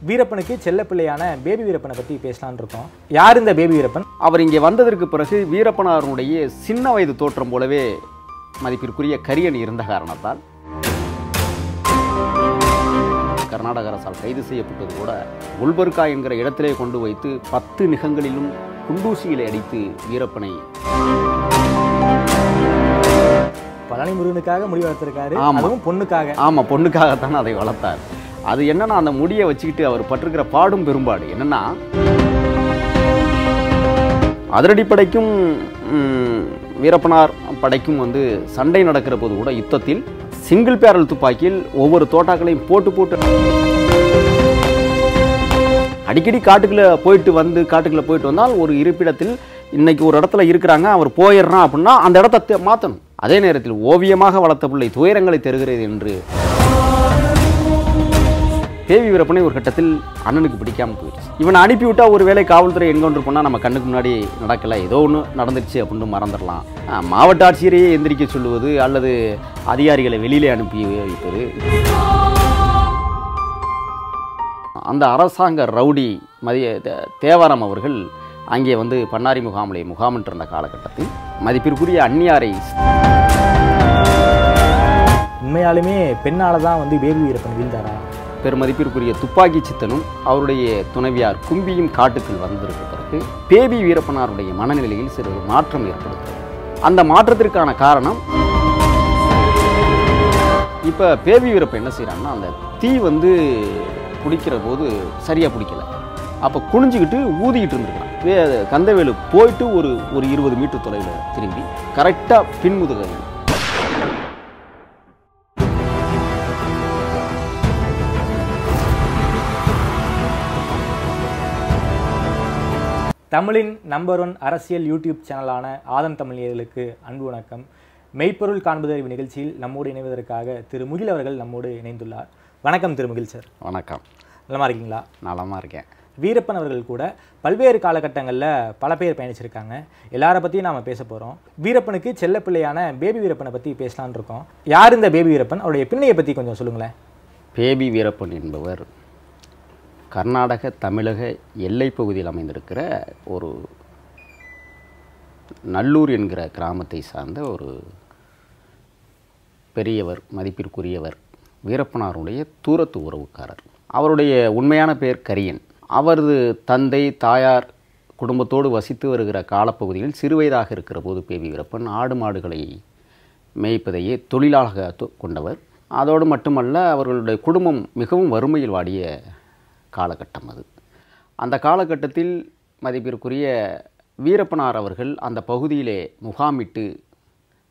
வீரப்பனுக்கு செல்லப்பிள்ளையான baby வீரப்பனை பற்றி பேசலான்னு இருக்கோம். யார் இந்த பேபி வீரப்பன்? அவர் இங்கே வந்ததற்கு பிறகு வீரப்பனாருடைய சின்ன வயது தோற்றம் போலவே மதிப்பிற்குரிய கரியன் இருந்த காரணத்தால் கர்நாடக அரசால் கைது செய்யப்பட்டது கூட குல்பர்கா என்கிற இடத்திலே கொண்டு வைத்து 10 நிகங்களிலும் குண்டூசிகளை அடித்து வீரப்பனை பழனி முருகனுக்காக முடி வளர்த்திருக்காரு. அதுவும் பொண்ணுக்காக. ஆமாம், பொண்ணுக்காகத்தான் அதை வளர்த்தார். அது என்னன்னா, அந்த முடியை வச்சுக்கிட்டு அவர் பட்டிருக்கிற பாடும் பெரும்பாடு என்னன்னா, அதிரடிப்படைக்கும் வீரப்பனார் படைக்கும் சண்டை நடக்கிற போது கூட யுத்தத்தில் சிங்கிள் பேரல் துப்பாக்கியில் ஒவ்வொரு தோட்டாக்களையும் போட்டு அடிக்கடி காட்டுக்குள்ளே போயிட்டு வந்தால் ஒரு இருப்பிடத்தில் இன்னைக்கு ஒரு இடத்துல இருக்கிறாங்க, அவர் போயிடுறான் அப்படின்னா அந்த இடத்த மாற்றணும். அதே நேரத்தில் ஓவியமாக வளர்த்த பிள்ளை துயரங்களை தருகிறது என்று பேபி வீரப்பனை ஒரு கட்டத்தில் அண்ணனுக்கு பிடிக்காமல் போயிடுச்சு. இவனை அனுப்பிவிட்டா ஒரு வேளை காவல்துறை என்கவுண்டர் பண்ணால் நம்ம கண்ணுக்கு முன்னாடி நடக்கலை, ஏதோ ஒன்று நடந்துருச்சு அப்படின்னு மறந்துடலாம். மாவட்ட ஆட்சியரையே எந்திரிக்க சொல்லுவது அல்லது அதிகாரிகளை வெளியிலே அனுப்பி வைப்பது. அந்த அரசாங்க ரவுடி தேவாரம் அவர்கள் அங்கே பண்ணாரி முகாமிலே முகாமிட்டிருந்த காலகட்டத்தில் மதிப்பிற்குரிய அந்நியாரை உண்மையாலுமே பெண்ணால தான் பேபி வீரப்பன் வீழ்ந்தாரா? பெருமதிப்பிற்குரிய துப்பாக்கி சித்தனும் அவருடைய துணைவியார் கும்பியும் காட்டுக்குள் வந்திருக்க பிறகு பேபி வீரப்பனாருடைய மனநிலையில் சிறிது மாற்றம் ஏற்படுகிறது. அந்த மாற்றத்திற்கான காரணம், இப்போ பேபி வீரப்பன் என்ன செய்கிறாங்கன்னா, அந்த தீ பிடிக்கிற போது சரியாக பிடிக்கல, அப்போ குனிஞ்சிக்கிட்டு ஊதிக்கிட்டு இருந்துருக்கான். கந்தவேலு போயிட்டு ஒரு 20 மீட்டர் தொலைவில் திரும்பி கரெக்டாக பின்முதுகை தமிழின் நம்பர் 1 அரசியல் யூடியூப் சேனலான ஆதன் தமிழியர்களுக்கு அன்பு வணக்கம். மெய்ப்பொருள் காண்பதறிவு நிகழ்ச்சியில் நம்மோடு இணைவதற்காக திரு முகில் அவர்கள் நம்மோடு இணைந்துள்ளார். வணக்கம் திரு முகில் சார். வணக்கம். நலமா இருக்கீங்களா? நலமாக இருக்கேன். வீரப்பன் அவர்கள் கூட பல்வேறு காலகட்டங்களில் பல பேர் பயணிச்சிருக்காங்க. எல்லாரை பற்றியும் நாம் பேச போகிறோம். வீரப்பனுக்கு செல்லப்பிள்ளையான பேபி வீரப்பனை பற்றி பேசலான்னு இருக்கோம். யார் இந்த பேபி வீரப்பன்? அவருடைய பின்னையை பற்றி கொஞ்சம் சொல்லுங்களேன். பேபி வீரப்பன் என்பவர் கர்நாடக தமிழக எல்லை பகுதியில் அமைந்திருக்கிற ஒரு நல்லூர் என்கிற கிராமத்தை சார்ந்த ஒரு பெரியவர், மதிப்பிற்குரியவர். வீரப்பனாருடைய தூரத்து உறவுக்காரர். அவருடைய உண்மையான பெயர் கரியன். அவரது தந்தை தாயார் குடும்பத்தோடு வசித்து வருகிற காலப்பகுதியில் சிறுவயதாக இருக்கிற போது பேபி வீரப்பன் ஆடு மாடுகளை மேய்ப்பதையே தொழிலாக கொண்டவர். அதோடு மட்டுமல்ல, அவர்களுடைய குடும்பம் மிகவும் வறுமையில் வாடிய காலகட்டம் அது. அந்த காலகட்டத்தில் மதிப்பிற்குரிய வீரப்பனார் அவர்கள் அந்த பகுதியிலே முகாமிட்டு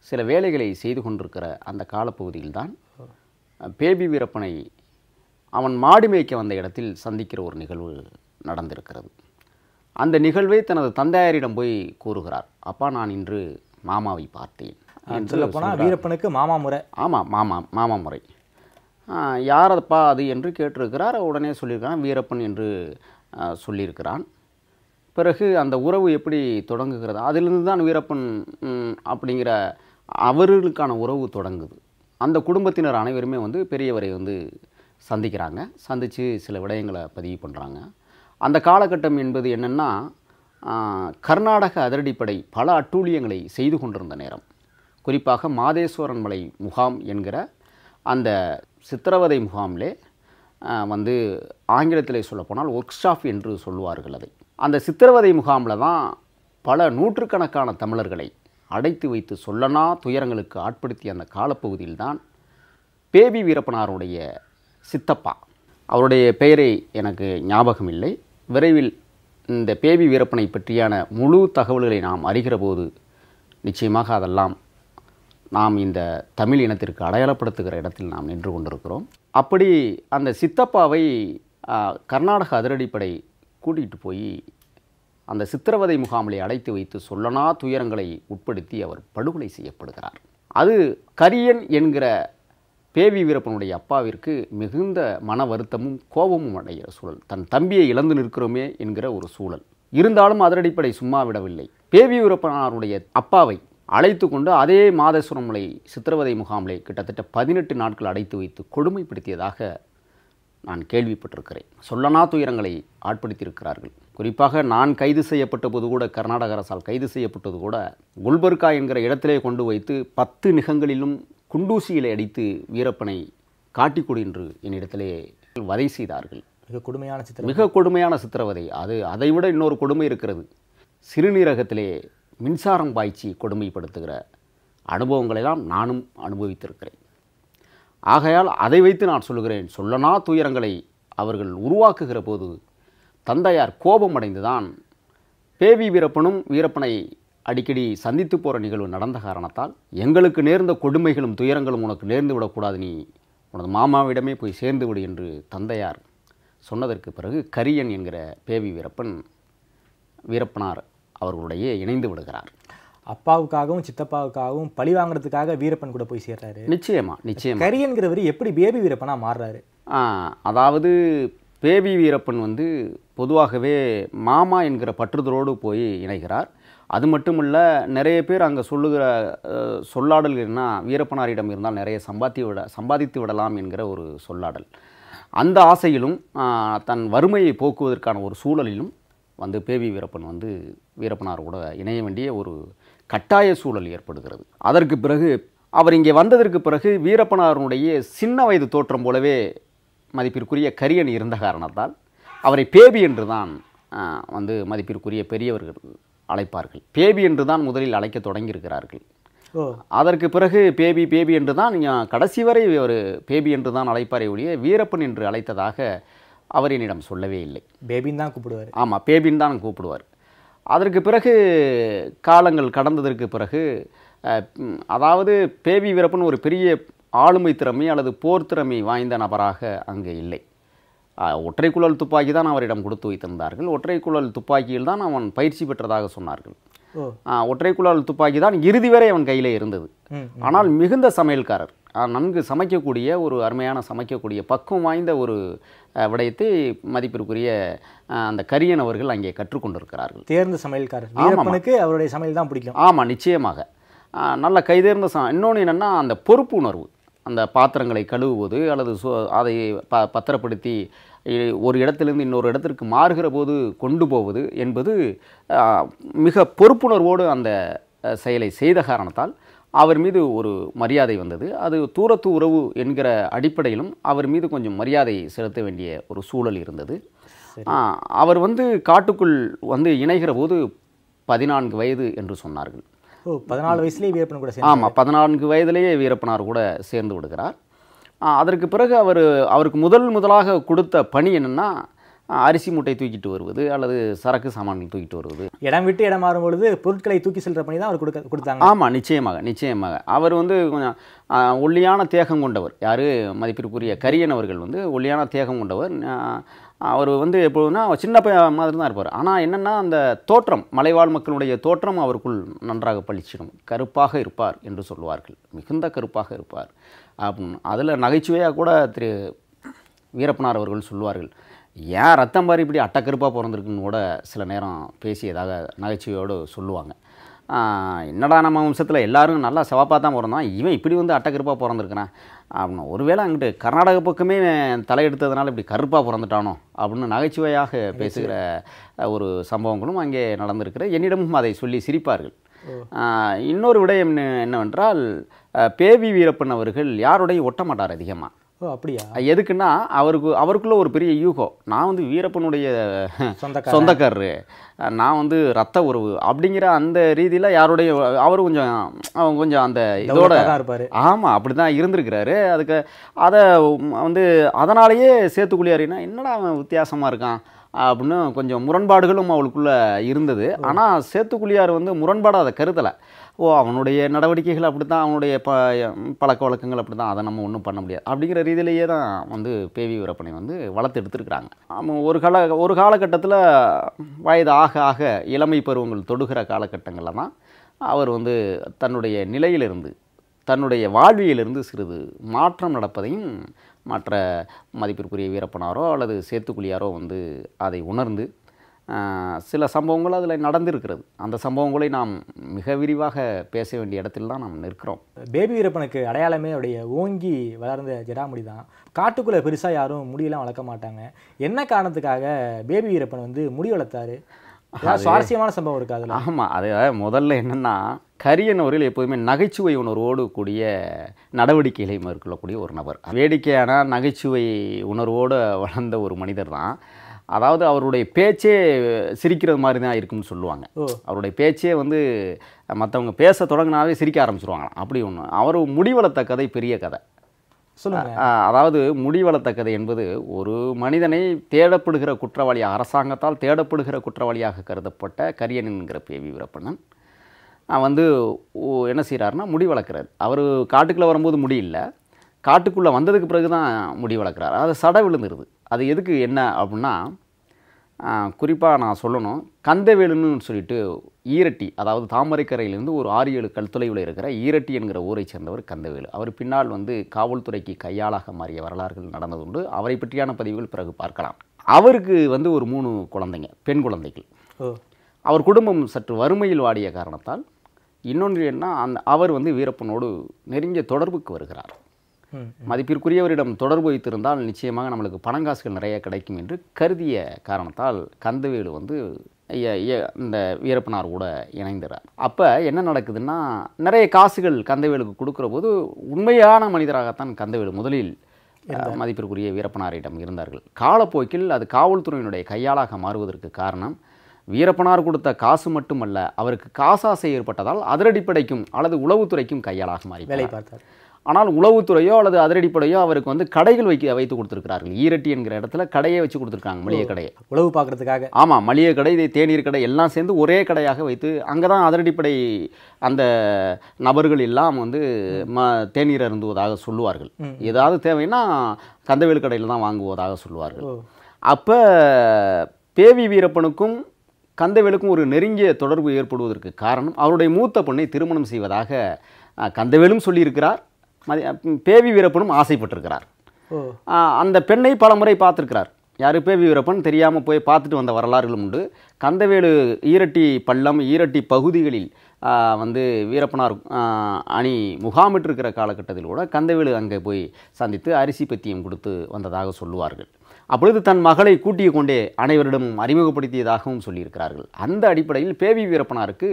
சில வேலைகளை செய்து கொண்டிருக்கிற அந்த காலப்பகுதியில்தான் பேபி வீரப்பனை அவன் மாடு மேய்க்க வந்த இடத்தில் சந்திக்கிற ஒரு நிகழ்வு நடந்திருக்கிறது. அந்த நிகழ்வை தனது தந்தையாரிடம் போய் கூறுகிறார். அப்பா, நான் இன்று மாமாவை பார்த்தேன். சொல்லப்போனால் வீரப்பனுக்கு மாமா முறை. ஆமாம், மாமா முறை. யாரப்பா அது என்று கேட்டிருக்கிறார். உடனே சொல்லியிருக்கிறான் வீரப்பன் என்று சொல்லியிருக்கிறான். பிறகு அந்த உறவு எப்படி தொடங்குகிறது, அதிலிருந்து தான் வீரப்பன் அப்படிங்கிற அவர்களுக்கான உறவு தொடங்குது. அந்த குடும்பத்தினர் அனைவருமே பெரியவரை சந்திக்கிறாங்க. சந்தித்து சில விடயங்களை பதிவு பண்ணுறாங்க. அந்த காலகட்டம் என்பது என்னென்னா, கர்நாடக அதிரடிப்படை பல அட்டூழியங்களை செய்து கொண்டிருந்த நேரம். குறிப்பாக மாதேஸ்வரன் மலை முகாம் என்கிற அந்த சித்திரவதை முகாமிலே ஆங்கிலத்தில் சொல்லப்போனால் ஒர்க் ஷாப் என்று சொல்லுவார்கள் அதை. அந்த சித்திரவதை முகாமில் தான் பல நூற்றுக்கணக்கான தமிழர்களை அடைத்து வைத்து சொல்லனா துயரங்களுக்கு ஆட்படுத்திய அந்த காலப்பகுதியில்தான் பேபி வீரப்பனாருடைய சித்தப்பா, அவருடைய பெயரை எனக்கு ஞாபகம் இல்லை, விரைவில் இந்த பேபி வீரப்பனை பற்றியான முழு தகவல்களை நாம் அறிகிற போது நிச்சயமாக அதெல்லாம் நாம் இந்த தமிழ் இனத்திற்கு அடையாளப்படுத்துகிற இடத்தில் நாம் நின்று கொண்டிருக்கிறோம். அப்படி அந்த சித்தப்பாவை கர்நாடக அதிரடிப்படை கூட்டிகிட்டு போய் அந்த சித்திரவதை முகாமிலே அடைத்து வைத்து சொல்லனா துயரங்களை உட்படுத்தி அவர் படுகொலை செய்யப்படுகிறார். அது கரியன் என்கிற பேபி வீரப்பனுடைய அப்பாவிற்கு மிகுந்த மன வருத்தமும் கோபமும் அடைகிற சூழல். தன் தம்பியை இழந்து நிற்கிறோமே என்கிற ஒரு சூழல். இருந்தாலும் அதிரடிப்படை சும்மா விடவில்லை. பேபி வீரப்பனாருடைய அப்பாவை அழைத்து கொண்டு அதே மாதேஸ்வரம் மலை சித்திரவதை முகாமிலே கிட்டத்தட்ட 18 நாட்கள் அடைத்து வைத்து கொடுமைப்படுத்தியதாக நான் கேள்விப்பட்டிருக்கிறேன். சொல்லனா துயரங்களை ஆட்படுத்தியிருக்கிறார்கள். குறிப்பாக நான் கைது செய்யப்பட்ட போது கூட, கர்நாடக அரசால் கைது செய்யப்பட்டது கூட, குல்பர்கா என்கிற இடத்திலே கொண்டு வைத்து 10 நிகங்களிலும் குண்டூசியிலே அடித்து வீரப்பனை காட்டிக்கொடு என்று என்னிடத்திலே வதை செய்தார்கள். மிக கொடுமையான சித்திரவதை. அதைவிட இன்னொரு கொடுமை இருக்கிறது. சிறுநீரகத்திலே மின்சாரம் பாய்ச்சி கொடுமைப்படுத்துகிற அனுபவங்களெல்லாம் நானும் அனுபவித்திருக்கிறேன். ஆகையால் அதை வைத்து நான் சொல்லுகிறேன், சொல்லனா துயரங்களை அவர்கள் உருவாக்குகிற போது தந்தையார் கோபம் அடைந்துதான் பேவி வீரப்பனும் வீரப்பனை அடிக்கடி சந்தித்து போகிற நிகழ்வு நடந்த காரணத்தால், எங்களுக்கு நேர்ந்த கொடுமைகளும் துயரங்களும் உனக்கு நேர்ந்து விடக்கூடாது, நீ உனது மாமாவிடமே போய் சேர்ந்து விடு என்று தந்தையார் சொன்னதற்கு பிறகு கரியன் என்கிற பேவி வீரப்பனார் அவர்களுடைய இணைந்து விடுகிறார். அப்பாவுக்காகவும் சித்தப்பாவுக்காகவும் பழி வாங்குறதுக்காக வீரப்பன் கூட போய் சேர்றாரு. நிச்சயமா. கரியன்கிறவர் எப்படி பேபி வீரப்பனா மாறுறாரு? அதாவது பேபி வீரப்பன் பொதுவாகவே மாமா என்கிற பற்றுதலோடு போய் இணைகிறார். அது மட்டுமல்ல, நிறைய பேர் அங்கே சொல்லுகிற சொல்லாடல் என்ன, வீரப்பனாரிடம் இருந்தால் நிறைய சம்பாதித்து விடலாம் என்கிற ஒரு சொல்லாடல். அந்த ஆசையிலும் தன் வறுமையை போக்குவதற்கான ஒரு சூழலிலும் பேபி வீரப்பன் வீரப்பனார் கூட இணைய வேண்டிய ஒரு கட்டாய சூழல் ஏற்படுகிறது. அதற்கு பிறகு அவர் இங்கே வந்ததற்கு பிறகு வீரப்பனாருடைய சின்ன வயது தோற்றம் போலவே மதிப்பிற்குரிய கரியன் இருந்த காரணத்தால் அவரை பேபி என்று தான் மதிப்பிற்குரிய பெரியவர்கள் அழைப்பார்கள். பேபி என்று தான் முதலில் அழைக்க தொடங்கியிருக்கிறார்கள். அதற்கு பிறகு பேபி என்று தான் கடைசி வரை ஒரு பேபி என்று தான் அழைப்பாரே ஒழிய வீரப்பன் என்று அழைத்ததாக அவர் என்னிடம் சொல்லவே இல்லை. பேபின் தான் கூப்பிடுவார். ஆமாம், பேபின் தான் கூப்பிடுவார். அதற்கு பிறகு காலங்கள் கடந்ததற்கு பிறகு, அதாவது பேபி வீரப்பன் ஒரு பெரிய ஆளுமை திறமை அல்லது போர் திறமை வாய்ந்த நபராக அங்கே இல்லை. ஒற்றைக்குழல் துப்பாக்கி தான் அவரிடம் கொடுத்து வைத்திருந்தார்கள். ஒற்றைக்குழல் துப்பாக்கியில் தான் அவன் பயிற்சி பெற்றதாக சொன்னார்கள். ஒற்றைக்குழல் துப்பாக்கி தான் இறுதி வரை அவன் கையிலே இருந்தது. ஆனால் மிகுந்த சமையல்காரர், நன்கு சமைக்கக்கூடிய, ஒரு அருமையான சமைக்கக்கூடிய பக்குவம் வாய்ந்த ஒரு விடயத்தை மதிப்பிற்குரிய அந்த கரியன் அவர்கள் அங்கே கற்றுக்கொண்டிருக்கிறார்கள். தேர்ந்த சமையல்காரர். வீரப்பனுக்கு அவருடைய சமையல் தான் பிடிக்கும். ஆமாம், நிச்சயமாக. நல்ல கைதேர்ந்த இன்னொன்று என்னென்னா, அந்த பொறுப்பு உணர்வு. அந்த பாத்திரங்களை கழுவுவது அல்லது அதை பத்திரப்படுத்தி ஒரு இடத்திலிருந்து இன்னொரு இடத்திற்கு மாறுகிற போது கொண்டு போவது என்பது மிக பொறுப்புணர்வோடு அந்த செயலை செய்த காரணத்தால் அவர் மீது ஒரு மரியாதை வந்தது. அது தூரத்து உறவு என்கிற அடிப்படையிலும் அவர் மீது கொஞ்சம் மரியாதை செலுத்த வேண்டிய ஒரு சூழல் இருந்தது. அவர் காட்டுக்குள் இணைகிற போது 14 வயது என்று சொன்னார்கள். 14 வயசுலேயே வீரப்பன் கூட? ஆமாம், 14 வயதிலேயே வீரப்பனார் கூட சேர்ந்து விடுகிறார். அதற்கு பிறகு அவருக்கு முதலாக கொடுத்த பணி என்னென்னா, அரிசி மூட்டை தூக்கிட்டு வருவது அல்லது சரக்கு சாமான்கள் தூக்கிட்டு வருவது. இடம் விட்டு இடம் மாறும் பொழுது பொருட்களை தூக்கி செல்கிற பணி தான் அவர் கொடுத்தாங்க. ஆமாம், நிச்சயமாக. அவர் கொஞ்சம் ஒல்லியான தேகம் கொண்டவர். யார்? மதிப்பிற்குரிய கரியன் அவர்கள் ஒல்லியான தேகம் கொண்டவர். அவர் எப்போதுனா சின்ன பையன் மாதிரி தான் இருப்பார். ஆனால் என்னென்னா, அந்த தோற்றம், மலைவாழ் மக்களுடைய தோற்றம் அவருக்குள் நன்றாக பளிச்சிடும். கருப்பாக இருப்பார் என்று சொல்லுவார்கள். மிகுந்த கருப்பாக இருப்பார் அப்படின்னு. அதில் நகைச்சுவையாக கூட திரு வீரப்பனார் அவர்கள் சொல்லுவார்கள், ஏன் ரத்தம் பாரி இப்படி அட்டக்கருப்பாக பிறந்திருக்குன்னு கூட சில நேரம் பேசியதாக நகைச்சுவையோடு சொல்லுவாங்க. என்னடா நம்ம வம்சத்தில் எல்லாரும் நல்லா சிவப்பாக தான் பிறந்தான், இவன் இப்படி அட்டக்கருப்பாக பிறந்திருக்கிறான் அப்படின்னு. ஒருவேளை அங்கிட்டு கர்நாடக பக்கமே தலையெடுத்ததுனால இப்படி கருப்பாக பிறந்துட்டானோ அப்படின்னு நகைச்சுவையாக பேசுகிற ஒரு சம்பவங்களும் அங்கே நடந்திருக்கிற. என்னிடமும் அதை சொல்லி சிரிப்பார்கள். இன்னொரு விடயம் என்னவென்றால், பேவி வீரப்பன் அவர்கள் யாரோடையும் ஒட்ட மாட்டார் அதிகமாக. அப்படியா? எதுக்குன்னா, அவருக்குள்ள ஒரு பெரிய யூகோ. நான் வீரப்பனுடைய சொந்தக்காரரு, நான் ரத்த உறவு அப்படிங்கிற அந்த ரீதியில் யாருடைய அவர் கொஞ்சம் அந்த இதோட இருப்பார். ஆமாம், அப்படி தான் இருந்திருக்கிறாரு. அதுக்கு அதை அதனாலேயே சேத்துக்குழியாரின்னா என்னடா அவன் வித்தியாசமாக இருக்கான் அப்படின்னு கொஞ்சம் முரண்பாடுகளும் அவளுக்குள்ளே இருந்தது. ஆனால் சேத்துக்குழியார் முரண்பாடாக அதை கருதலை. அவனுடைய நடவடிக்கைகள் அப்படி தான், அவனுடைய பழக்க வழக்கங்கள் அப்படி தான், அதை நம்ம ஒன்றும் பண்ண முடியாது அப்படிங்கிற ரீதியிலேயே தான் பேவி வீரப்பனை வளர்த்து எடுத்துருக்குறாங்க. ஒரு காலகட்டத்தில் வயது ஆக இளமை பருவங்கள் தொடுகிற காலகட்டங்களில் தான் அவர் தன்னுடைய நிலையிலிருந்து, தன்னுடைய வாழ்வியிலிருந்து சிறிது மாற்றம் நடப்பதையும் மற்ற மதிப்பிற்குரிய வீரப்பனாரோ அல்லது சேத்துக்குழியாரோ அதை உணர்ந்து சில சம்பவங்கள் அதில் நடந்திருக்கிறது. அந்த சம்பவங்களை நாம் மிக விரிவாக பேச வேண்டிய இடத்தில் தான் நாம் நிற்கிறோம். பேபி வீரப்பனுக்கு அடையாளமே அவருடைய ஓங்கி வளர்ந்த ஜடாமுடி தான். காட்டுக்குள்ளே பெருசாக யாரும் முடியெல்லாம் வளர்க்க மாட்டாங்க. என்ன காரணத்துக்காக பேபி வீரப்பன் வந்து முடி வளர்த்தாரு? சுவாரஸ்யமான சம்பவம் இருக்கு அதில். ஆமாம், அது முதல்ல என்னென்னா, கரியன் அவர்கள் எப்போதுமே நகைச்சுவை உணர்வோடு கூடிய நடவடிக்கைகளை மேற்கொள்ளக்கூடிய ஒரு நபர். வேடிக்கையான நகைச்சுவை உணர்வோடு வளர்ந்த ஒரு மனிதர் தான். அதாவது அவருடைய பேச்சே சிரிக்கிறது மாதிரி தான் இருக்குன்னு சொல்லுவாங்க. அவருடைய பேச்சே வந்து மற்றவங்க பேச தொடங்கினாவே சிரிக்க ஆரம்பிச்சிருவாங்களாம். அப்படி ஒன்று. அவர் முடி வளர்த்த கதை பெரிய கதை. அதாவது முடி வளர்த்த கதை என்பது ஒரு மனிதனை தேடப்படுகிற குற்றவாளியாக, அரசாங்கத்தால் தேடப்படுகிற குற்றவாளியாக கருதப்பட்ட கரியன் என்கிற பேபி வீரப்பண்ணன் வந்து என்ன செய்கிறாருன்னா முடி வளர்க்குறாரு. அவர் காட்டுக்குள்ளே வரும்போது முடி இல்லை, காட்டுக்குள்ளே வந்ததுக்கு பிறகு தான் முடி வளர்க்குறாரு. அது சடை விழுந்துருது. அது எதுக்கு என்ன அப்படின்னா, குறிப்பாக நான் சொல்லணும், கந்தவேலுன்னு சொல்லிட்டு ஈரட்டி, அதாவது தாமரைக்கரையிலேருந்து ஒரு 6-7 கல் தொலைவில் இருக்கிற ஈரட்டி என்கிற ஊரை சேர்ந்தவர் கந்தவேலு. அவர் பின்னால் வந்து காவல்துறைக்கு கையாளாக மாறிய வரலாறுகள் நடந்ததுண்டு. அவரை பற்றியான பதிவுகள் பிறகு பார்க்கலாம். அவருக்கு வந்து ஒரு 3 குழந்தைங்க, பெண் குழந்தைகள். அவர் குடும்பம் சற்று வறுமையில் வாடிய காரணத்தால் இன்னொன்று என்ன, அவர் வந்து வீரப்பனோடு நெருங்கிய தொடர்புக்கு வருகிறார். மதிப்பிற்குரியவரிடம் தொடர்பு வைத்திருந்தால் நிச்சயமாக நம்மளுக்கு பணங்காசுகள் நிறைய கிடைக்கும் என்று கருதிய காரணத்தால் கந்தவேலு வந்து இந்த வீரப்பனார் கூட இணைந்தார். அப்போ என்ன நடக்குதுன்னா, நிறைய காசுகள் கந்தவேலுக்கு கொடுக்குற போது உண்மையான மனிதராகத்தான் கந்தவேலு முதலில் மதிப்பிற்குரிய வீரப்பனாரிடம் இருந்தார்கள். காலப்போக்கில் அது காவல்துறையினுடைய கையாளாக மாறுவதற்கு காரணம் வீரப்பனார் கொடுத்த காசு மட்டுமல்ல, அவருக்கு காசாசை ஏற்பட்டதால் அதிரடிப்படைக்கும் அல்லது உளவுத்துறைக்கும் கையாளாக மாறி வேலை பார்த்தார். ஆனால் உளவுத்துறையோ அல்லது அதிரடிப்படையோ அவருக்கு வந்து கடைகள் வைத்து கொடுத்துருக்கிறார்கள். ஈரட்டி என்கிற இடத்துல கடையை வச்சு கொடுத்துருக்காங்க, மளிகை கடையை, உளவு பார்க்குறதுக்காக. ஆமாம், மளிகை கடை, தேநீர் கடை எல்லாம் சேர்ந்து ஒரே கடையாக வைத்து அங்கே தான் அதிரடிப்படை அந்த நபர்கள் எல்லாம் வந்து தேநீர் அருந்துவதாக சொல்லுவார்கள். ஏதாவது தேவைன்னா கந்தவேலு கடையில் தான் வாங்குவதாக சொல்லுவார்கள். அப்போ பேவி வீரப்பனுக்கும் கந்தவேலுக்கும் ஒரு நெருங்கிய தொடர்பு ஏற்படுவதற்கு காரணம் அவருடைய மூத்த பொண்ணை திருமணம் செய்வதாக கந்தவேலும் சொல்லியிருக்கிறார், பேவி வீரப்பனும் ஆசைப்பட்டிருக்கிறார். அந்த பெண்ணை பல முறை பார்த்துருக்கிறார். யார்? பேவி வீரப்பன். தெரியாமல் போய் பார்த்துட்டு வந்த வரலாறுகளும் உண்டு. கந்தவேலு ஈரட்டி பள்ளம், ஈரட்டி பகுதிகளில் வந்து வீரப்பனார் அணி முகாமிட்டிருக்கிற காலகட்டத்தில் கூட கந்தவேலு அங்கே போய் சந்தித்து அரிசி பத்தியம் கொடுத்து வந்ததாக சொல்லுவார்கள். அப்பொழுது தன் மகளை கூட்டிய கொண்டே அனைவரிடமும் அறிமுகப்படுத்தியதாகவும் சொல்லியிருக்கிறார்கள். அந்த அடிப்படையில் பேவி வீரப்பனாருக்கு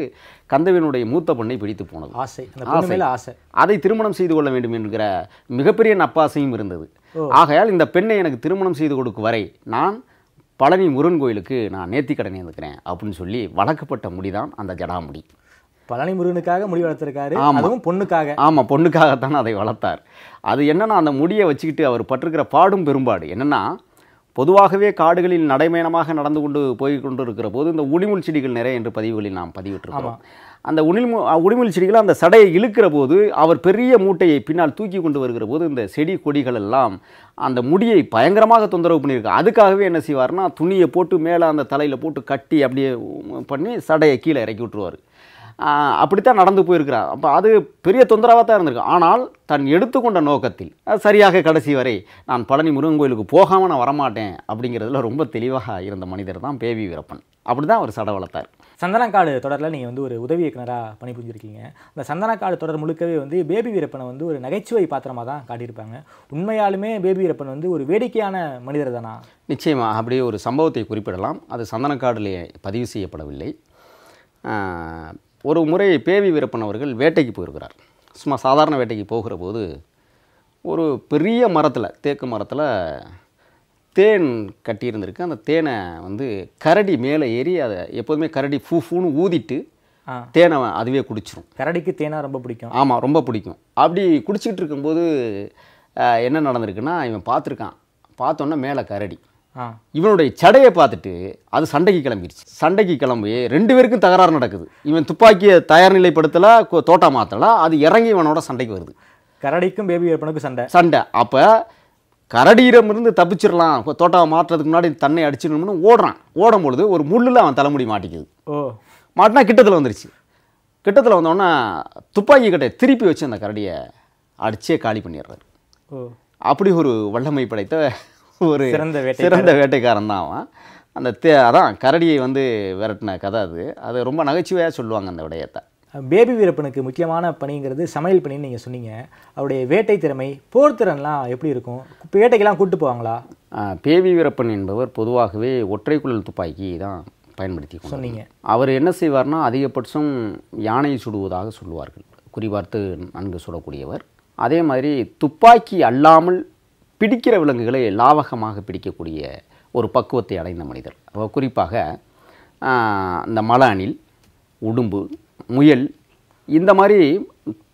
கந்தவேலுடைய மூத்த பொண்ணை பிடித்து போனது. ஆசை. அதை திருமணம் செய்து கொள்ள வேண்டும் என்கிற மிகப்பெரிய நப்பாசையும் இருந்தது. ஆகையால் இந்த பெண்ணை எனக்கு திருமணம் செய்து கொடுக்கும் வரை நான் பழனி முருகன் கோயிலுக்கு நான் நேர்த்திக்கடன் இருந்துக்கிறேன் அப்படின்னு சொல்லி வளர்க்கப்பட்ட முடிதான் அந்த ஜடாமுடி. பழனி முருகனுக்காக முடி வளர்த்துருக்காரு. அதுவும் பொண்ணுக்காக. ஆமாம், பொண்ணுக்காகத்தான் அதை வளர்த்தார். அது என்னன்னா, அந்த முடியை வச்சுக்கிட்டு அவர் பட்டிருக்கிற பாடும் பெரும்பாடு என்னென்னா, பொதுவாகவே காடுகளில் நடைமயனமாக நடந்து கொண்டு இருக்கிற போது இந்த உளிமுள் செடிகள் நிறைய என்று பதிவுகளில் நாம் பதிவிட்டிருக்கிறோம். அந்த உளிமுள் செடிகள் அந்த சடையை இழுக்கிற போது அவர் பெரிய மூட்டையை பின்னால் தூக்கி கொண்டு வருகிற போது இந்த செடி கொடிகள் எல்லாம் அந்த முடியை பயங்கரமாக தொந்தரவு பண்ணியிருக்கு. அதுக்காகவே என்ன செய்வார்னா, துணியை போட்டு மேலே அந்த தலையில் போட்டு கட்டி அப்படியே பண்ணி சடையை கீழே இறக்கி விட்டுருவார். அப்படித்தான் நடந்து போயிருக்கிறார். அப்போ அது பெரிய தொந்தரவாக தான் இருந்திருக்கு. ஆனால் தன் எடுத்துக்கொண்ட நோக்கத்தில் சரியாக கடைசி வரை நான் பழனி முருகன் கோயிலுக்கு போகாமல் நான் வரமாட்டேன் அப்படிங்கிறதுல ரொம்ப தெளிவாக இருந்த மனிதர் தான் பேவி வீரப்பன். அப்படி தான் அவர் சடை வளர்த்தார். சந்தனக்காடு தொடரில் நீங்கள் வந்து ஒரு உதவி இயக்குனராக பணிபுரிஞ்சிருக்கீங்க. அந்த சந்தனக்காடு தொடர் முழுக்கவே வந்து பேபி வீரப்பனை வந்து ஒரு நகைச்சுவை பாத்திரமாக தான் காட்டியிருப்பாங்க. உண்மையாலுமே பேபி வீரப்பன் வந்து ஒரு வேடிக்கையான மனிதர் தானா? நிச்சயமாக. அப்படியே ஒரு சம்பவத்தை குறிப்பிடலாம். அது சந்தனக்காடிலே பதிவு செய்யப்படவில்லை. ஒரு முறை பேவி வீரப்பன் அவர்கள் வேட்டைக்கு போயிருக்கிறார். சும்மா சாதாரண வேட்டைக்கு போகிற போது ஒரு பெரிய மரத்தில், தேக்கு மரத்தில் தேன் கட்டியிருந்திருக்கு. அந்த தேனை வந்து கரடி மேலே ஏறி அதை எப்போதுமே கரடி ஃபூன்னு ஊதிட்டு தேனை அதுவே குடிச்சிடும். கரடிக்கு தேனா ரொம்ப பிடிக்கும். ஆமாம், ரொம்ப பிடிக்கும். அப்படி குடிச்சிக்கிட்டு இருக்கும்போது என்ன நடந்திருக்குன்னா, இவன் பார்த்துருக்கான். பார்த்தோன்னா மேலே கரடி. இவனுடைய சடையை பார்த்துட்டு அது சண்டைக்கு கிளம்பிடுச்சு. சண்டைக்கு கிளம்பி 2 பேருக்கும் தகராறு நடக்குது. இவன் துப்பாக்கியை தயார் நிலைப்படுத்தல, தோட்டா மாற்றல, அது இறங்கி இவனோட சண்டைக்கு வருது. கரடிக்கும் பேபி வீரப்பனுக்கும் சண்டை. அப்போ கரடியிடமிருந்து தப்பிச்சிடலாம், தோட்டாவை மாற்றுறதுக்கு முன்னாடி தன்னை அடிச்சிடணும்னு ஓடும் பொழுது ஒரு முள்ளில் அவன் தலைமுடி மாட்டிக்குது. மாட்டினா கிட்டத்தில் வந்துருச்சு. கிட்டத்தில் வந்தோடனே துப்பாக்கி கட்டையை திருப்பி வச்சு அந்த கரடியை அடிச்சே காலி பண்ணிடுறாரு. அப்படி ஒரு வல்லமை படைத்த ஒரு சிறந்த வேட்டைக்காரன் தான் அவன். அந்த அதான் கரடியை வந்து விரட்டின கதை அது ரொம்ப நகைச்சுவையாக சொல்லுவாங்க அந்த விடயத்தை. பேபி வீரப்பனுக்கு முக்கியமான பணிங்கிறது சமையல் பணின்னு நீங்கள் சொன்னீங்க. அவருடைய வேட்டை திறமை, போர் திறன்லாம் எப்படி இருக்கும்? வேட்டைக்கெல்லாம் கூப்பிட்டு போவாங்களா? பேபி வீரப்பன் என்பவர் பொதுவாகவே ஒற்றை குழல் துப்பாக்கி தான் பயன்படுத்தி சொன்னீங்க. அவர் என்ன செய்வார்னா அதிகபட்சம் யானையை சுடுவதாக சொல்லுவார்கள். குறிபார்த்து நன்கு சுடக்கூடியவர். அதே மாதிரி துப்பாக்கி அல்லாமல் பிடிக்கிற விலங்குகளை லாவகமாக பிடிக்கக்கூடிய ஒரு பக்குவத்தை அடைந்த மனிதர். குறிப்பாக இந்த மலை அணில், உடும்பு, முயல் இந்த மாதிரி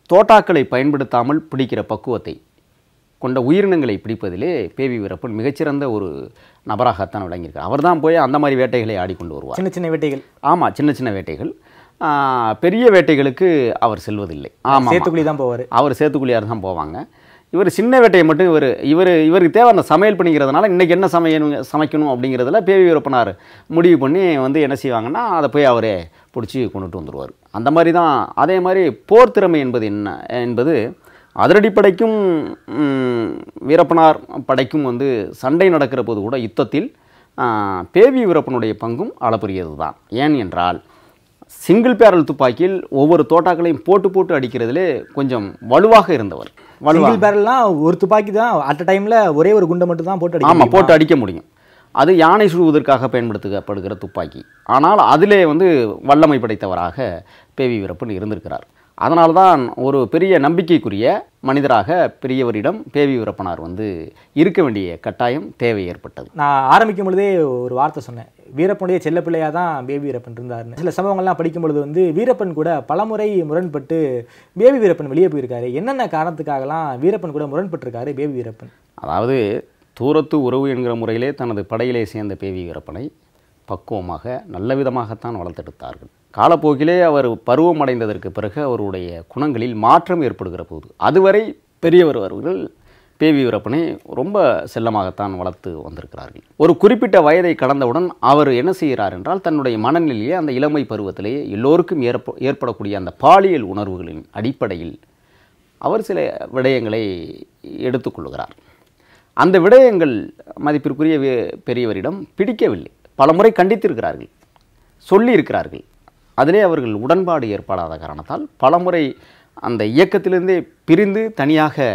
தோட்டாக்களை பயன்படுத்தாமல் பிடிக்கிற பக்குவத்தை கொண்ட உயிரினங்களை பிடிப்பதிலே பேபி வீரப்பன் மிகச்சிறந்த ஒரு நபராகத்தான் விளங்கியிருக்கார். அவர் தான் போய் அந்த மாதிரி வேட்டைகளை ஆடிக்கொண்டு வருவார். சின்ன சின்ன வேட்டைகள். ஆமாம், சின்ன சின்ன வேட்டைகள். பெரிய வேட்டைகளுக்கு அவர் செல்வதில்லை. ஆமாம், சேத்துக்குழி தான் போவார். அவர் சேத்துக்குழியார் தான் போவாங்க. இவர் சின்ன வேட்டையை மட்டும் இவருக்கு தேவை அந்த சமையல் பண்ணிக்கிறதுனால இன்றைக்கி என்ன சமைக்கணும் அப்படிங்கிறதுல பேபி வீரப்பனார் முடிவு பண்ணி வந்து என்ன செய்வாங்கன்னா அதை போய் அவரே பிடிச்சி கொண்டுட்டு வந்துடுவார். அந்த மாதிரி தான். அதே மாதிரி போர் திறமை என்பது அதிரடிப்படைக்கும் வீரப்பனார் படைக்கும் வந்து சண்டை நடக்கிற போது கூட யுத்தத்தில் பேபி வீரப்பனுடைய பங்கும் அளப்பரியது தான். ஏன் என்றால் சிங்கிள் பேரல் துப்பாக்கியில் ஒவ்வொரு தோட்டாக்களையும் போட்டு போட்டு அடிக்கிறதுலே கொஞ்சம் வலுவாக இருந்தவர். சிங்கிள் பேரல்னா ஒரு துப்பாக்கி தான் அட் அ டைமில் ஒரே ஒரு குண்டை மட்டும் தான் போட்டு ஆமாம், போட்டு அடிக்க முடியும். அது யானை சுடுவதற்காக பயன்படுத்தப்படுகிற துப்பாக்கி. ஆனால் அதிலே வந்து வல்லமை படைத்தவராக பேவி வீரப்பன் இருந்திருக்கிறார். அதனால தான் ஒரு பெரிய நம்பிக்கைக்குரிய மனிதராக பெரியவரிடம் பேவி வீரப்பனார் வந்து இருக்க வேண்டிய கட்டாயம் தேவை ஏற்பட்டது. நான் ஆரம்பிக்கும் பொழுதே ஒரு வார்த்தை சொன்னேன், வீரப்பனுடைய செல்ல பிள்ளையாக தான் பேபி வீரப்பன் இருந்தார்னு. சில சம்பவங்கள்லாம் படிக்கும் பொழுது வந்து வீரப்பன் கூட பலமுறை முரண்பட்டு பேபி வீரப்பன் வெளியே போயிருக்காரு. என்னென்ன காரணத்துக்காகலாம் வீரப்பன் கூட முரண்பட்டிருக்காரு பேபி வீரப்பன்? அதாவது தூரத்து உறவு என்கிற முறையிலே தனது படையிலே சேர்ந்த பேவி வீரப்பனை பக்குவமாக நல்ல விதமாகத்தான் வளர்த்தெடுத்தார்கள். காலப்போக்கிலே அவர் பருவம் அடைந்ததற்கு பிறகு அவருடைய குணங்களில் மாற்றம் ஏற்படுகிற போது அதுவரை பெரியவர் அவர்கள் பேவி வீரப்பனை ரொம்ப செல்லமாகத்தான் வளர்த்து வந்திருக்கிறார்கள். ஒரு குறிப்பிட்ட வயதை கடந்தவுடன் அவர் என்ன செய்கிறார் என்றால் தன்னுடைய மனநிலையே அந்த இளமை பருவத்திலேயே எல்லோருக்கும் ஏற்படக்கூடிய அந்த பாலியல் உணர்வுகளின் அடிப்படையில் அவர் சில விடயங்களை எடுத்துக்கொள்கிறார். அந்த விடயங்கள் மதிப்பிற்குரிய பெரியவரிடம் பிடிக்கவில்லை. பலமுறை கண்டித்திருக்கிறார்கள், சொல்லியிருக்கிறார்கள். அதிலே அவர்கள் உடன்பாடு ஏற்படாத காரணத்தால் பலமுறை அந்த இயக்கத்திலிருந்தே பிரிந்து தனியாக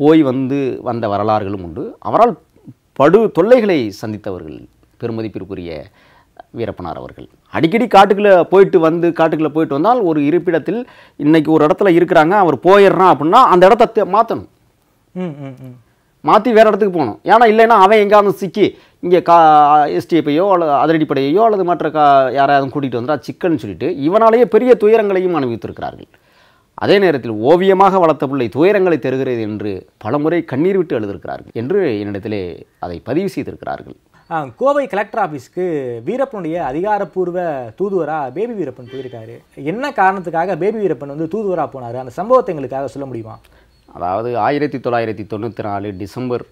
போய் வந்த வரலாறுகளும் உண்டு. அவரால் படு தொல்லைகளை சந்தித்தவர்கள் பெருமதிப்பிற்குரிய வீரப்பனார் அவர்கள். அடிக்கடி காட்டுக்குள்ளே போயிட்டு வந்தால் ஒரு இருப்பிடத்தில் இன்றைக்கி ஒரு இடத்துல இருக்கிறாங்க, அவர் போயிடுறான் அப்படின்னா அந்த இடத்த மாற்றணும், மாற்றி வேறு இடத்துக்கு போகணும். ஏன்னா இல்லைன்னா அவன் எங்கேயாவது சிக்கி இங்கே எஸ்டிஎஃப்பையோ அல்லது அதிரடிப்படையோ அல்லது மற்ற யாராவது கூட்டிகிட்டு வந்தால் சிக்கல்னு சொல்லிட்டு இவனாலேயே பெரிய துயரங்களையும் அனுபவித்திருக்கிறார்கள். அதே நேரத்தில் ஓவியமாக வளர்த்த பிள்ளை துயரங்களை தருகிறது என்று பலமுறை கண்ணீர் விட்டு எழுதியிருக்கிறார்கள் என்று என்னிடத்திலே அதை பதிவு செய்திருக்கிறார்கள். கோவை கலெக்டர் ஆஃபீஸ்க்கு வீரப்பனுடைய அதிகாரப்பூர்வ தூதுவராக பேபி வீரப்பன் போயிருக்காரு. என்ன காரணத்துக்காக பேபி வீரப்பன் வந்து தூதுவராக போனார்? அந்த சம்பவத்தை எங்களுக்காக சொல்ல முடியுமா? அதாவது 1994 டிசம்பர்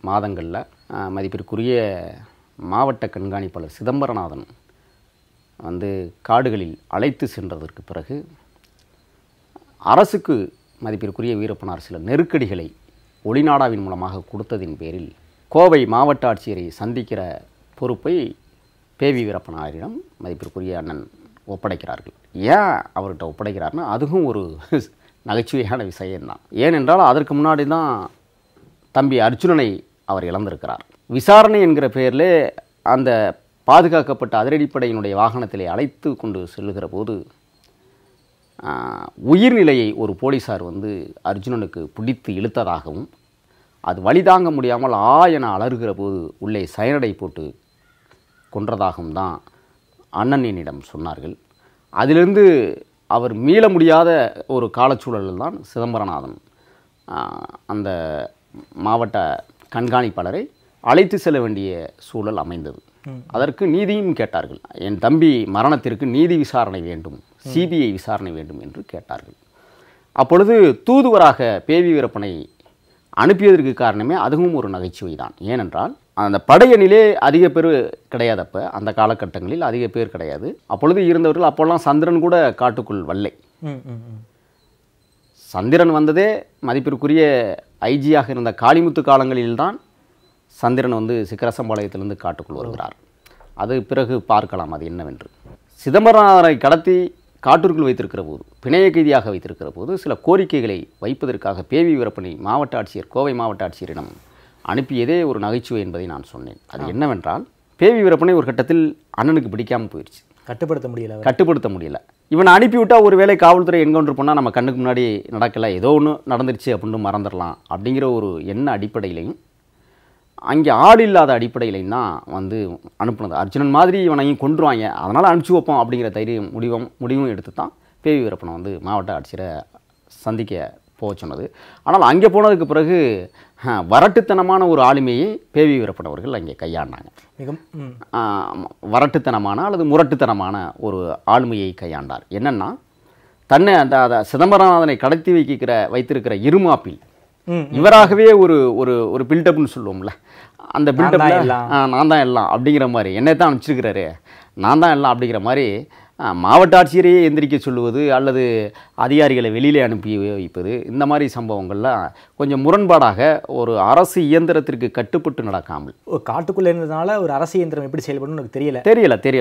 மாதங்களில் மதிப்பிற்குரிய மாவட்ட கண்காணிப்பாளர் சிதம்பரநாதன் வந்து காடுகளில் அழைத்து சென்றதற்கு பிறகு அரசுக்கு மதிப்பிற்குரிய வீரப்பனார் சில நெருக்கடிகளை ஒளிநாடாவின் மூலமாக கொடுத்ததின் பேரில் கோவை மாவட்ட ஆட்சியரை சந்திக்கிற பொறுப்பை பேவி வீரப்பனாரிடம் மதிப்பிற்குரிய அண்ணன் ஒப்படைக்கிறார்கள். ஏன் அவர்கிட்ட ஒப்படைக்கிறார்னா அதுவும் ஒரு நகைச்சுவையான விஷயம்தான். ஏனென்றால் அதற்கு முன்னாடி தான் தம்பி அர்ஜுனனை அவர் இழந்திருக்கிறார். விசாரணை என்கிற பெயரில் அந்த பாதுகாக்கப்பட்ட அதிரடிப்படையினுடைய வாகனத்திலே அழைத்து கொண்டு செல்லுகிற போது உயிர்நிலையை ஒரு போலீஸார் வந்து அர்ஜுனனுக்கு பிடித்து இழுத்ததாகவும் அது வழி தாங்க முடியாமல் என அலறுகிற போது உள்ளே சயனடை போட்டு கொன்றதாகவும் தான் அண்ணனிடம் சொன்னார்கள். அதிலிருந்து அவர் மீள முடியாத ஒரு காலச்சூழலில் தான் சிதம்பரநாதன் அந்த மாவட்ட கண்காணிப்பாளரை அழைத்து செல்ல வேண்டிய சூழல் அமைந்தது. அதற்கு நீதியும் கேட்டார்கள். என் தம்பி மரணத்திற்கு நீதி விசாரணை வேண்டும், சிபிஐ விசாரணை வேண்டும் என்று கேட்டார்கள். அப்பொழுது தூதுவராக பேவி வீரப்பனை அனுப்பியதற்கு காரணமே அதுவும் ஒரு நகைச்சுவை தான். ஏனென்றால் அந்த படையணிலே அதிக பேர் கிடையாதப்ப, அந்த காலகட்டங்களில் அதிக பேர் கிடையாது. அப்பொழுது இருந்தவர்கள் அப்போல்லாம் சந்திரன் கூட காட்டுக்குள் வல்லை. சந்திரன் வந்ததே மதிப்பிற்குரிய ஐஜியாக இருந்த காளிமுத்து காலங்களில்தான் சந்திரன் வந்து சிக்கரசம்பாளையத்திலிருந்து காட்டுக்குள் வருகிறார். அது பிறகு பார்க்கலாம் அது என்னவென்று. சிதம்பரனாரை கடத்தி காட்டிற்குள் வைத்திருக்கிற போது, பிணைய கைதியாக வைத்திருக்கிற போது சில கோரிக்கைகளை வைப்பதற்காக பேவி வீரப்பனை மாவட்ட ஆட்சியர், கோவை மாவட்ட ஆட்சியரிடம் அனுப்பியதே ஒரு நகைச்சுவை என்பதை நான் சொன்னேன். அது என்னவென்றால், பேவி வீரப்பனை ஒரு கட்டத்தில் அண்ணனுக்கு பிடிக்காமல் போயிடுச்சு, கட்டுப்படுத்த முடியல. இவனை அனுப்பிவிட்டா ஒரு வேளை காவல்துறை என்கவுண்டர் பண்ணால் நம்ம கண்ணுக்கு முன்னாடி நடக்கலை, ஏதோ ஒன்று நடந்துருச்சு அப்படின்னு மறந்துடலாம் அப்படிங்கிற ஒரு எண்ண அடிப்படையிலையும் அங்கே ஆள் இல்லாத அடிப்படையிலையும் தான் வந்து அனுப்புனது. அர்ஜுனன் மாதிரி இவனையும் கொண்டுருவாங்க, அதனால் அனுப்பிச்சி வைப்போம் அப்படிங்கிற தைரியம் முடிவும் எடுத்து தான் பேவி வீரப்பனை வந்து மாவட்ட ஆட்சியரை சந்திக்க போக சொன்னது. ஆனால் அங்கே போனதுக்கு பிறகு வரட்டுத்தனமான ஒரு ஆளுமையை பேவி வீரப்பன் அவர்கள் அங்கே கையாண்டாங்க. வரட்டுத்தனமான அல்லது முரட்டுத்தனமான ஒரு ஆளுமையை கையாண்டார். என்னென்னா, தன்னை அந்த சிதம்பரநாதனை கடத்தி வைத்திருக்கிற இருமாப்பில் இவராகவே ஒரு ஒரு ஒரு பில்டப்னு சொல்லுவோம்ல, அந்த பில்டப்பில் நான் தான் எல்லாம் அப்படிங்கிற மாதிரி, என்னை தான் அனுப்பிச்சிருக்கிறாரு, நான் தான் எல்லாம் அப்படிங்கிற மாதிரி மாவட்ட ஆட்சியரையே எந்திரிக்க சொல்லுவது அல்லது அதிகாரிகளை வெளியிலே அனுப்பி வைப்பது, இந்த மாதிரி சம்பவங்கள்லாம் கொஞ்சம் முரண்பாடாக ஒரு அரசு இயந்திரத்திற்கு கட்டுப்பட்டு நடக்காமல். காட்டுக்குள்ளே இருந்ததுனால ஒரு அரசு இயந்திரம் எப்படி செயல்படும் எனக்கு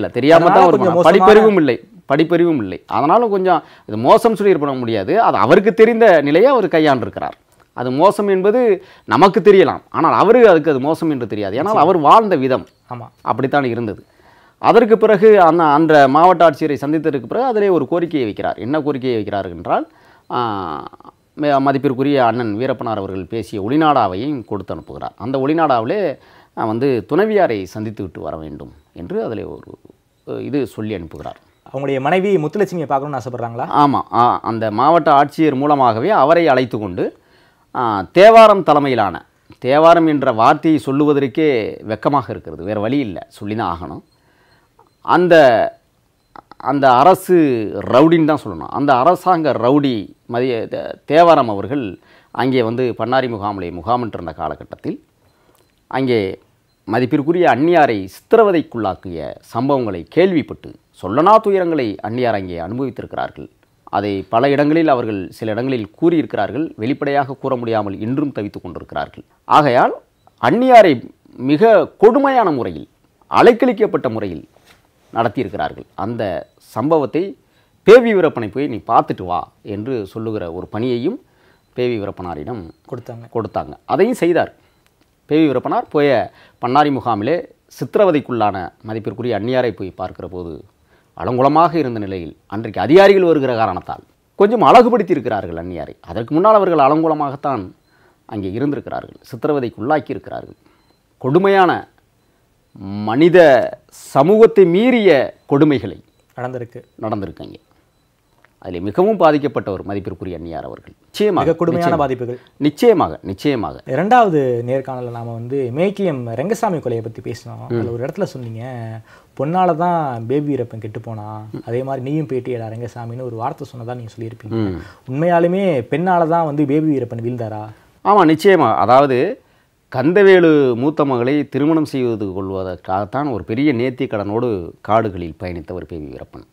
தெரியாமல் தான் ஒரு படிப்பறிவும் இல்லை. அதனால கொஞ்சம் இது மோசம் சொல்லி பண்ண முடியாது. அது அவருக்கு தெரிந்த நிலையை அவர் கையாண்டிருக்கிறார். அது மோசம் என்பது நமக்கு தெரியலாம், ஆனால் அவருக்கு அது மோசம் என்று தெரியாது. ஏன்னால் அவர் வாழ்ந்த விதம் அப்படித்தான் இருந்தது. அதற்கு பிறகு அந்த மாவட்ட ஆட்சியரை சந்தித்ததற்கு பிறகு அதிலே ஒரு கோரிக்கையை வைக்கிறார். என்ன கோரிக்கையை வைக்கிறார் என்றால், மதிப்பிற்குரிய அண்ணன் வீரப்பனார் அவர்கள் பேசிய ஒளிநாடாவையும் கொடுத்து அனுப்புகிறார். அந்த ஒளிநாடாவிலே வந்து துணைவியாரை சந்தித்து விட்டு வர வேண்டும் என்று அதில் ஒரு இது சொல்லி அனுப்புகிறார். அவங்களுடைய மனைவி முத்துலட்சுமியை பார்க்கணும்னு ஆசைப்படுறாங்களா? ஆமாம், அந்த மாவட்ட ஆட்சியர் மூலமாகவே அவரை அழைத்து கொண்டு தேவாரம் தலைமையிலான, தேவாரம் என்ற வார்த்தையை சொல்லுவதற்கே வெக்கமாக இருக்கிறது, வேறு வழி இல்லை, சொல்லி தான் ஆகணும். அந்த அரசு ரவுடின்னு தான் சொல்லணும். அந்த அரசாங்க ரவுடி தேவாரம் அவர்கள் அங்கே வந்து பண்ணாரி முகாமிட்டிருந்த காலகட்டத்தில் அங்கே மதிப்பிற்குரிய அந்நியாரை சித்திரவதைக்குள்ளாக்கிய சம்பவங்களை கேள்விப்பட்டு சொல்லனா துயரங்களை அந்நியார் அங்கே அனுபவித்திருக்கிறார்கள். அதை பல இடங்களில் அவர்கள் சில இடங்களில் கூறியிருக்கிறார்கள், வெளிப்படையாக கூற முடியாமல் இன்றும் தவித்துக் கொண்டிருக்கிறார்கள். ஆகையால் அந்நியாரை மிக கொடுமையான முறையில், அலைக்கழிக்கப்பட்ட முறையில் நடத்தியிருக்கிறார்கள். அந்த சம்பவத்தை பேவி வீரப்பனை போய் நீ பார்த்துட்டு வா என்று சொல்லுகிற ஒரு பணியையும் பேவி வீரப்பனாரிடம் கொடுத்தாங்க. அதையும் செய்தார். பேவி வீரப்பனார் போய பண்ணாரி முகாமிலே சித்திரவதைக்குள்ளான மதிப்பிற்குரிய அந்நியாரை போய் பார்க்கிற போது அலங்குலமாக இருந்த நிலையில் அன்றைக்கு அதிகாரிகள் வருகிற காரணத்தால் கொஞ்சம் அழகுபடுத்தி இருக்கிறார்கள் அந்நியாரை. அதற்கு முன்னால் அவர்கள் அலங்குலமாகத்தான் அங்கே இருந்திருக்கிறார்கள், சித்திரவதைக்குள்ளாக்கி இருக்கிறார்கள். கொடுமையான மனித சமூகத்தை மீறிய கொடுமைகளை நடந்திருக்காங்க. அதில் மிகவும் பாதிக்கப்பட்டவர் மதிப்பிற்குரிய அந்நியார் அவர்கள். நிச்சயமாக கொடுமையான பாதிப்புகள். நிச்சயமாக. இரண்டாவது நேர்காணலில் நாம் வந்து மேக்கியம் ரெங்கசாமி கொலையை பற்றி பேசினோம். அதில் ஒரு இடத்துல சொன்னீங்க, பொண்ணால் தான் பேபி வீரப்பன் கெட்டு போனா, அதே மாதிரி நீயும் பேட்டியடா ரெங்கசாமின்னு ஒரு வார்த்தை சொன்னதான் நீங்கள் சொல்லியிருப்பீங்க. உண்மையாலுமே பெண்ணால் தான் வந்து பேபி வீரப்பன் வீழ்ந்தாரா? ஆமாம், நிச்சயமாக. அதாவது கந்தவேலு மூத்த மகளை திருமணம் செய்து கொள்வதற்காகத்தான் ஒரு பெரிய நேர்த்தி கடனோடு காடுகளில் பயணித்தவர் பேவி வீரப்பன்.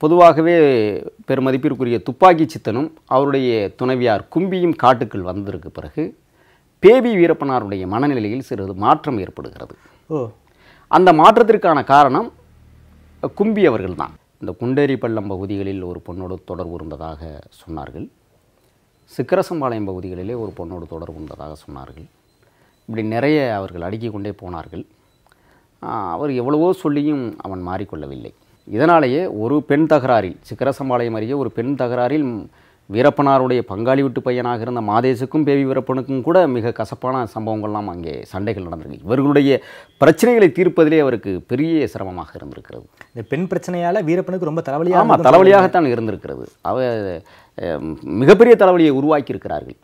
பொதுவாகவே பெருமதிப்பிற்குரிய துப்பாக்கி சித்தனும் அவருடைய துணைவியார் கும்பியும் காட்டுக்குள் வந்ததற்கு பிறகு பேவி வீரப்பனாருடைய மனநிலையில் சிறிது மாற்றம் ஏற்படுகிறது. அந்த மாற்றத்திற்கான காரணம் கும்பி அவர்கள்தான். இந்த குண்டேரி பள்ளம் பகுதிகளில் ஒரு பொண்ணோடு தொடர்பு இருந்ததாக சொன்னார்கள். சிக்கரசம்பாளையம் பகுதிகளிலே ஒரு பொண்ணோடு தொடர்பு இருந்ததாக சொன்னார்கள். இப்படி நிறைய அவர்கள் அடுக்கிக் கொண்டே போனார்கள். அவர் எவ்வளவோ சொல்லியும் அவன் மாறிக்கொள்ளவில்லை. இதனாலேயே ஒரு பெண் தகராறில், சிக்கரசம்பாளையம் அருகே ஒரு பெண் தகராறில் வீரப்பனாருடைய பங்காளி வீட்டு பையனாக இருந்த மாதேசுக்கும் பேவி வீரப்பனுக்கும் கூட மிக கசப்பான சம்பவங்கள்லாம் அங்கே சண்டைகள் நடந்திருக்கு. இவர்களுடைய பிரச்சனைகளை தீர்ப்பதிலே அவருக்கு பெரிய சிரமமாக இருந்திருக்கிறது. இந்த பெண் பிரச்சனையால் வீரப்பனுக்கு ரொம்ப தலைவலியாகத்தான் இருந்திருக்கிறது. மிகப்பெரிய தலைவலியை உருவாக்கி இருக்கிறார்கள்.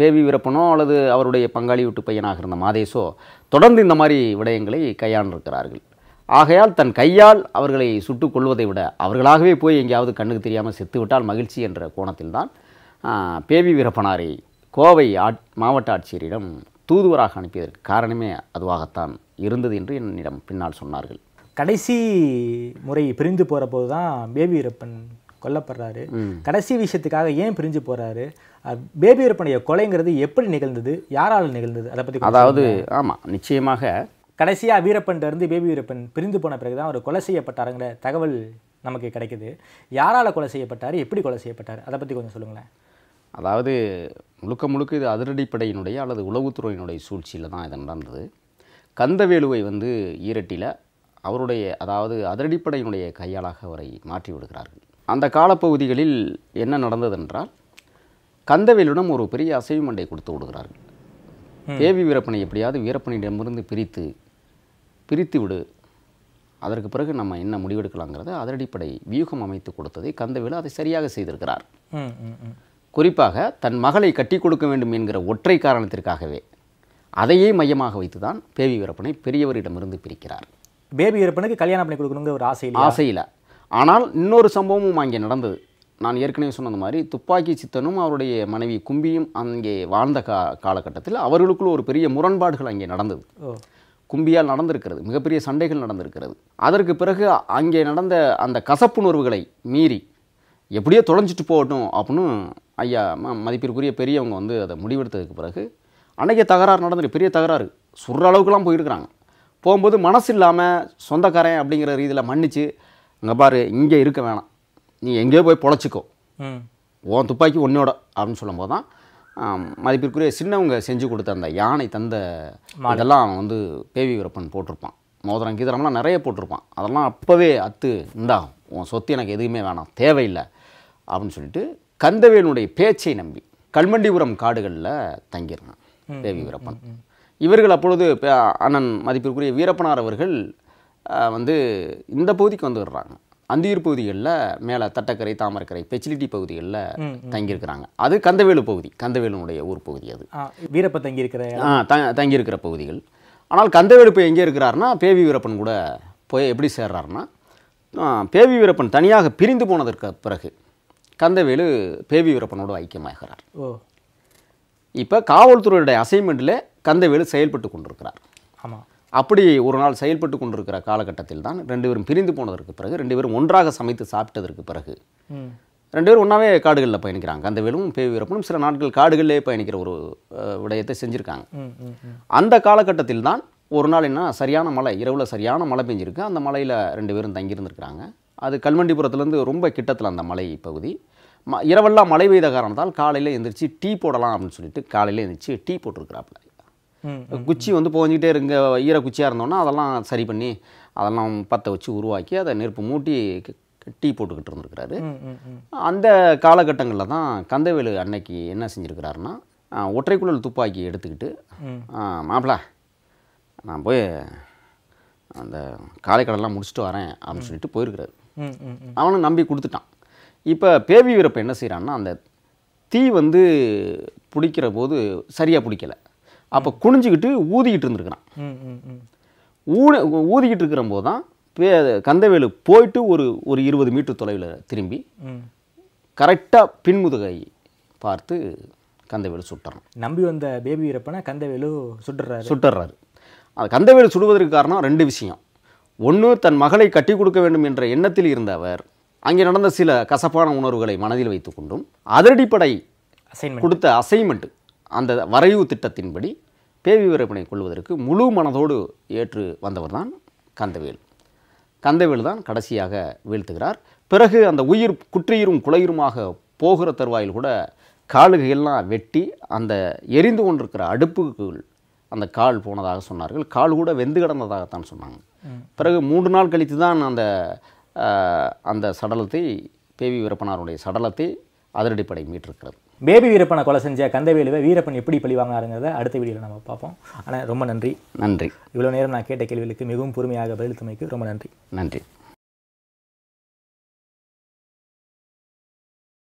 பேவி வீரப்பனோ அல்லது அவருடைய பங்காளி வீட்டு பையனாக இருந்த மாதேசோ தொடர்ந்து இந்த மாதிரி விடயங்களை கையாண்டிருக்கிறார்கள். ஆகையால் தன் கையால் அவர்களை சுட்டுக் கொள்வதை விட அவர்களாகவே போய் எங்கேயாவது கண்ணுக்கு தெரியாமல் செத்துவிட்டால் மகிழ்ச்சி என்ற கோணத்தில்தான் பேவி வீரப்பனாரை கோவை மாவட்ட ஆட்சியரிடம் தூதுவராக அனுப்பியதற்கு காரணமே அதுவாகத்தான் இருந்தது என்று என்னிடம் பின்னால் சொன்னார்கள். கடைசி முறை பிரிந்து போகிற போது தான் பேபி வீரப்பன் கொல்லப்படுறாரு. கடைசி விஷயத்துக்காக ஏன் பிரிஞ்சு போகிறாரு? பேபி வீரப்பனுடைய கொலைங்கிறது எப்படி நிகழ்ந்தது, யாரால் நிகழ்ந்தது, அதை பற்றி? அதாவது ஆமாம், நிச்சயமாக கடைசியாக வீரப்பன்ட்ட இருந்து பேபி வீரப்பன் பிரிந்து போன பிறகு தான் அவர் கொலை செய்யப்பட்டாருங்கிற தகவல் நமக்கு கிடைக்குது. யாரால் கொலை செய்யப்பட்டார், எப்படி கொலை செய்யப்பட்டார், அதை பற்றி கொஞ்சம் சொல்லுங்களேன். அதாவது முழுக்க முழுக்க இது அதிரடிப்படையினுடைய அல்லது உளவுத்துறையினுடைய சூழ்ச்சியில் தான் இது நடந்தது. கந்தவேலுவை வந்து ஈரட்டியில் அவருடைய அதாவது அதிரடிப்படையினுடைய கையாளாக அவரை மாற்றி விடுகிறார்கள். அந்த காலப்பகுதிகளில் என்ன நடந்ததென்றால் கந்தவேலுடன் ஒரு பெரிய அசைவு மண்டை கொடுத்து விடுகிறார்கள். பேபி வீரப்பனை எப்படியாவது வீரப்பனிடமிருந்து பிரித்து விடு, அதற்கு பிறகு நம்ம என்ன முடிவெடுக்கலாங்கிறத அதிரடிப்படை வியூகம் அமைத்து கொடுத்ததை கந்தவேலு அதை சரியாக செய்திருக்கிறார். குறிப்பாக தன் மகளை கட்டி கொடுக்க வேண்டும் என்கிற ஒற்றை காரணத்திற்காகவே அதையே மையமாக வைத்து தான் பேபி வீரப்பனை பெரியவரிடமிருந்து பிரிக்கிறார். பேபி வீரப்பனுக்கு கல்யாணம் பண்ணி கொடுக்கணுங்கிற ஒரு ஆசையில். ஆனால் இன்னொரு சம்பவமும் அங்கே நடந்தது. நான் ஏற்கனவே சொன்னது மாதிரி துப்பாக்கி சித்தனும் அவருடைய மனைவி கும்பியும் அங்கே வாழ்ந்த காலகட்டத்தில் அவர்களுக்குள்ள ஒரு பெரிய முரண்பாடுகள் அங்கே நடந்தது. கும்பியால் நடந்திருக்கிறது, மிகப்பெரிய சண்டைகள் நடந்திருக்கிறது. அதற்கு பிறகு அங்கே நடந்த அந்த கசப்புணர்வுகளை மீறி எப்படியோ தொலைஞ்சிட்டு போகட்டும் அப்படின்னு ஐயா மதிப்பிற்குரிய பெரியவங்க வந்து அதை முடிவெடுத்ததுக்கு பிறகு அன்றைக்கே தகராறு நடந்துட்டு பெரிய தகராறு சுடுற அளவுக்குலாம் போயிருக்கிறாங்க. போகும்போது மனசு இல்லாமல் சொந்தக்காரன் அப்படிங்கிற ரீதியில் மன்னிச்சு, இங்கே பாரு இங்கே இருக்க வேணாம், நீ எங்கேயோ போய் பொழைச்சிக்கோ, உன் துப்பாக்கி ஒன்னோட அப்படின்னு சொல்லும்போது தான் மதிப்பிற்குரிய சின்னவங்க செஞ்சு கொடுத்த அந்த யானை தந்த அதெல்லாம் வந்து பேபி வீரப்பன் போட்டிருப்பான். மோதிரம் கீதரம்லாம் நிறைய போட்டிருப்பான். அதெல்லாம் அப்போவே இந்தா உன் சொத்து எனக்கு எதுவுமே வேணாம், தேவையில்லை அப்படின்னு சொல்லிட்டு கந்தவேலுடைய பேச்சை நம்பி கல்மண்டிபுரம் காடுகளில் தங்கியிருந்தான் பேபி வீரப்பன். இவர்கள் அப்பொழுது அண்ணன் மதிப்பிற்குரிய வீரப்பனார் அவர்கள் வந்து இந்த பகுதிக்கு வந்து வர்றாங்க. அந்தியூர் பகுதிகளில் மேலே தட்டக்கரை, தாமரைக்கரை, பெச்சிலிட்டி பகுதிகளில் தங்கியிருக்கிறாங்க. அது கந்தவேலு பகுதி, கந்தவேலுனுடைய ஊர் பகுதி. அது வீரப்பன் தங்கியிருக்கிற தங்கியிருக்கிற பகுதிகள். ஆனால் கந்தவேலு இப்போ எங்கே இருக்கிறாருன்னா பேபி வீரப்பன் கூட போய் எப்படி சேர்றாருன்னா பேபி வீரப்பன் தனியாக பிரிந்து போனதற்கு பிறகு கந்தவேலு பேபி வீரப்பனோடு ஐக்கியமாகிறார். இப்போ காவல்துறையுடைய அசைன்மெண்ட்டில் கந்தவேலு செயல்பட்டு கொண்டிருக்கிறார். ஆமாம். அப்படி ஒரு நாள் செயல்பட்டு கொண்டிருக்கிற காலகட்டத்தில் தான் ரெண்டு பேரும் பிரிந்து போனதற்கு பிறகு, ரெண்டு பேரும் ஒன்றாக சமைத்து சாப்பிட்டதற்கு பிறகு ரெண்டு பேரும் ஒன்றாவே காடுகளில் பயணிக்கிறாங்க. கந்தவேலும் பேபி வீரப்பனும் சில நாட்கள் காடுகளிலே பயணிக்கிற ஒரு விடயத்தை செஞ்சுருக்காங்க. அந்த காலகட்டத்தில் தான் ஒரு நாள் என்ன சரியான மழை, இரவில் சரியான மழை பெஞ்சிருக்கு. அந்த மலையில் ரெண்டு பேரும் தங்கியிருந்திருக்கிறாங்க. அது கல்மண்டிபுரத்துலேருந்து ரொம்ப கிட்டத்தில் அந்த மலை பகுதி. இரவெல்லாம் மழை பெய்த காரணத்தால் காலையில் எழுந்திரிச்சு டீ போடலாம் அப்படின்னு சொல்லிட்டு காலையில் எழுந்திரிச்சு டீ போட்டிருக்கிறாப்புல. குச்சி வந்து போஞ்சிக்கிட்டே இருங்க, ஈர குச்சியாக இருந்தோன்னா அதெல்லாம் சரி பண்ணி அதெல்லாம் பற்ற வச்சு உருவாக்கி அதை நெருப்பு மூட்டி டீ போட்டுக்கிட்டு இருந்திருக்கிறாரு. அந்த காலகட்டங்களில் தான் கந்தவேலு அன்னைக்கு என்ன செஞ்சுருக்கிறாருன்னா ஒற்றைக்குழல் துப்பாக்கி எடுத்துக்கிட்டு, மாப்பிள்ள நான் போய் அந்த காலைக்கடலாம் முடிச்சுட்டு வரேன் அப்படின்னு சொல்லிட்டு போயிருக்கிறாரு. அவனை நம்பி கொடுத்துட்டான். இப்போ பேபி வீரப்பன் என்ன செய்கிறான்னா அந்த தீ வந்து பிடிக்கிற போது சரியாக பிடிக்கலை. அப்போ குனிஞ்சிக்கிட்டு ஊதிக்கிட்டு இருந்துருக்கிறான். ஊதிக்கிட்டு இருக்கிற போது தான் கந்தவேலு போயிட்டு ஒரு 20 மீட்டர் தொலைவில் திரும்பி கரெக்டாக பின்முதுகை பார்த்து கந்தவேலு சுட்டுறான். நம்பி வந்த பேபி வீரப்பனை கந்தவேலு சுட்டுறாரு. அது கந்தவேலு சுடுவதற்கு காரணம் 2 விஷயம். ஒன்று, தன் மகளை கட்டி கொடுக்க வேண்டும் என்ற எண்ணத்தில் இருந்த அவர் அங்கே நடந்த சில கசப்பான உணர்வுகளை மனதில் வைத்துக்கொண்டும் அதிரடிப்படை கொடுத்த அசைன்மெண்ட் அந்த வரைவு திட்டத்தின்படி பேபி வீரப்பனை கொள்வதற்கு முழு மனதோடு ஏற்று வந்தவர் தான் கந்தவேலு. கந்தவேலு தான் கடைசியாக வீழ்த்துகிறார். பிறகு அந்த உயிர் குற்றியுறும் குலையுருமாக போகிற தருவாயில் கூட காலுகையெல்லாம் வெட்டி அந்த எரிந்து கொண்டிருக்கிற அடுப்புக்குள் அந்த கால் போனதாக சொன்னார்கள். கால் கூட வெந்து கிடந்ததாகத்தான் சொன்னாங்க. பிறகு 3 நாள் கழித்து தான் அந்த சடலத்தை பேபி வீரப்பனாருடைய சடலத்தை அதிரடிப்படை மீட்டிருக்கிறது. பேபி வீரப்பனை கொலை செஞ்ச கந்தவேலுவை வீரப்பன் எப்படி பழி வாங்கினாருங்கிறத அடுத்த வீடியோவில் நம்ம பார்ப்போம். ஆனால் ரொம்ப நன்றி. நன்றி. இவ்வளோ நேரம் நான் கேட்ட கேள்விகளுக்கு மிகவும் பொறுமையாக பதிலளித்தமைக்கு ரொம்ப நன்றி. நன்றி.